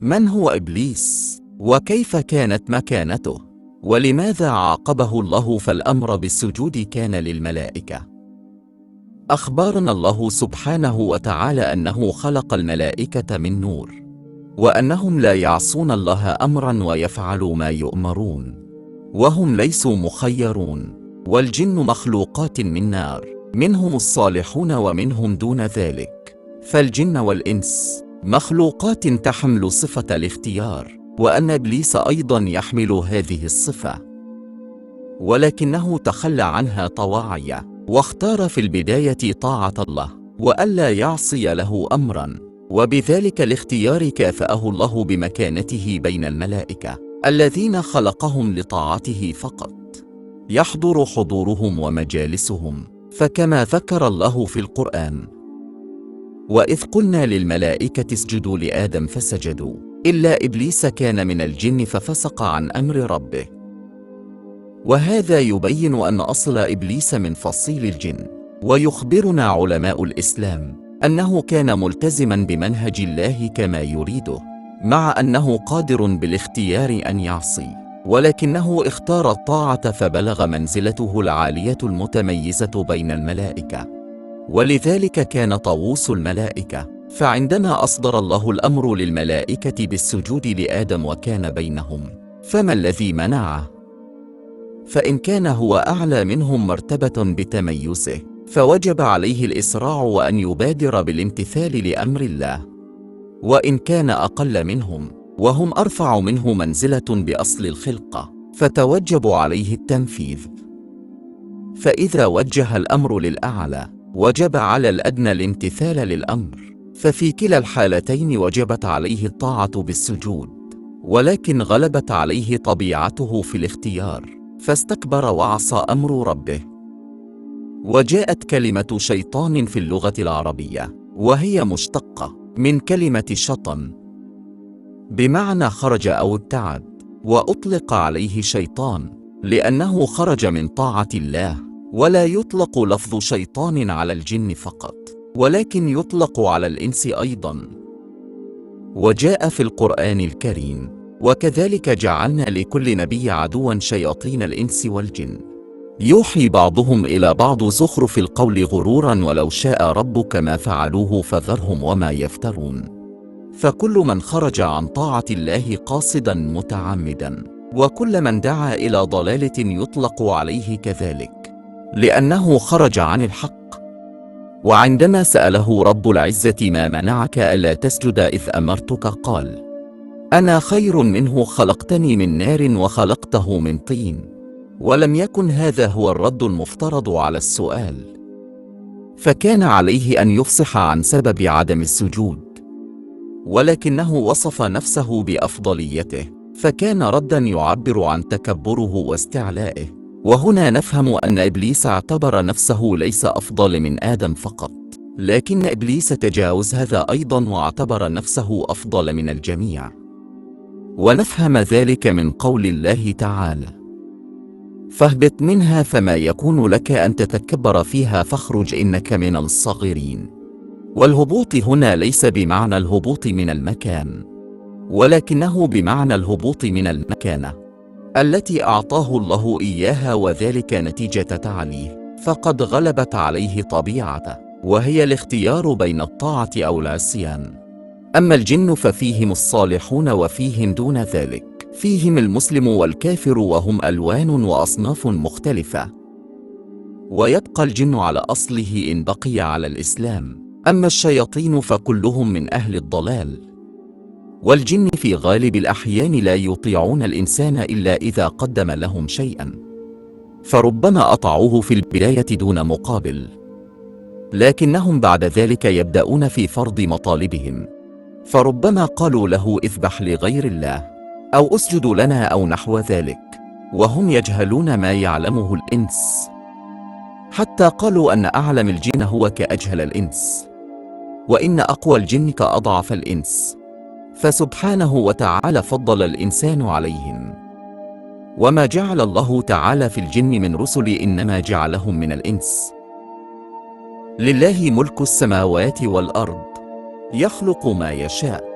من هو إبليس؟ وكيف كانت مكانته؟ ولماذا عاقبه الله فالأمر بالسجود كان للملائكة؟ أخبرنا الله سبحانه وتعالى أنه خلق الملائكة من نور، وأنهم لا يعصون الله أمرا ويفعلوا ما يؤمرون، وهم ليسوا مخيرون. والجن مخلوقات من نار، منهم الصالحون ومنهم دون ذلك. فالجن والإنس مخلوقات تحمل صفة الاختيار، وأن إبليس أيضا يحمل هذه الصفة، ولكنه تخلى عنها طواعية، واختار في البداية طاعة الله وألا يعصي له أمرا، وبذلك الاختيار كافأه الله بمكانته بين الملائكة الذين خلقهم لطاعته فقط، يحضر حضورهم ومجالسهم. فكما ذكر الله في القرآن: وإذ قلنا للملائكة اسجدوا لآدم فسجدوا إلا إبليس كان من الجن ففسق عن أمر ربه. وهذا يبين أن أصل إبليس من فصيل الجن. ويخبرنا علماء الإسلام أنه كان ملتزما بمنهج الله كما يريده، مع أنه قادر بالاختيار أن يعصي، ولكنه اختار الطاعة فبلغ منزلته العالية المتميزة بين الملائكة. ولذلك كان طاووس الملائكة. فعندما أصدر الله الأمر للملائكة بالسجود لآدم وكان بينهم، فما الذي منعه؟ فإن كان هو أعلى منهم مرتبة بتميزه، فوجب عليه الإسراع وأن يبادر بالامتثال لأمر الله. وإن كان أقل منهم وهم أرفع منه منزلة بأصل الخلقة، فتوجب عليه التنفيذ. فإذا وجه الأمر للأعلى، وجب على الأدنى الامتثال للأمر. ففي كلا الحالتين وجبت عليه الطاعة بالسجود، ولكن غلبت عليه طبيعته في الاختيار، فاستكبر وعصى أمر ربه. وجاءت كلمة شيطان في اللغة العربية، وهي مشتقة من كلمة شطن، بمعنى خرج أو ابتعد، وأطلق عليه شيطان لأنه خرج من طاعة الله. ولا يطلق لفظ شيطان على الجن فقط، ولكن يطلق على الإنس أيضا. وجاء في القرآن الكريم: وكذلك جعلنا لكل نبي عدوا شياطين الإنس والجن يوحي بعضهم إلى بعض زخرف القول غرورا ولو شاء ربك ما فعلوه فذرهم وما يفترون. فكل من خرج عن طاعة الله قاصدا متعمدا، وكل من دعا إلى ضلالة يطلق عليه كذلك، لأنه خرج عن الحق. وعندما سأله رب العزة: ما منعك ألا تسجد إذ أمرتك؟ قال: أنا خير منه، خلقتني من نار وخلقته من طين. ولم يكن هذا هو الرد المفترض على السؤال، فكان عليه أن يفصح عن سبب عدم السجود، ولكنه وصف نفسه بأفضليته، فكان ردا يعبر عن تكبره واستعلائه. وهنا نفهم أن إبليس اعتبر نفسه ليس أفضل من آدم فقط، لكن إبليس تجاوز هذا أيضا واعتبر نفسه أفضل من الجميع. ونفهم ذلك من قول الله تعالى: فاهبط منها فما يكون لك أن تتكبر فيها فاخرج إنك من الصاغرين. والهبوط هنا ليس بمعنى الهبوط من المكان، ولكنه بمعنى الهبوط من المكانة التي أعطاه الله إياها، وذلك نتيجة تعاليه، فقد غلبت عليه طبيعته، وهي الاختيار بين الطاعة أو العصيان. أما الجن ففيهم الصالحون وفيهم دون ذلك، فيهم المسلم والكافر، وهم ألوان وأصناف مختلفة. ويبقى الجن على أصله إن بقي على الإسلام. أما الشياطين فكلهم من أهل الضلال. والجن في غالب الأحيان لا يطيعون الإنسان إلا إذا قدم لهم شيئا، فربما أطاعوه في البداية دون مقابل، لكنهم بعد ذلك يبدأون في فرض مطالبهم، فربما قالوا له: اذبح لغير الله، أو اسجد لنا، أو نحو ذلك، وهم يجهلون ما يعلمه الإنس، حتى قالوا أن أعلم الجن هو كأجهل الإنس، وإن أقوى الجن كأضعف الإنس. فسبحانه وتعالى فضل الإنسان عليهم. وما جعل الله تعالى في الجن من رسل إنما جعلهم من الإنس. لله ملك السماوات والأرض، يخلق ما يشاء.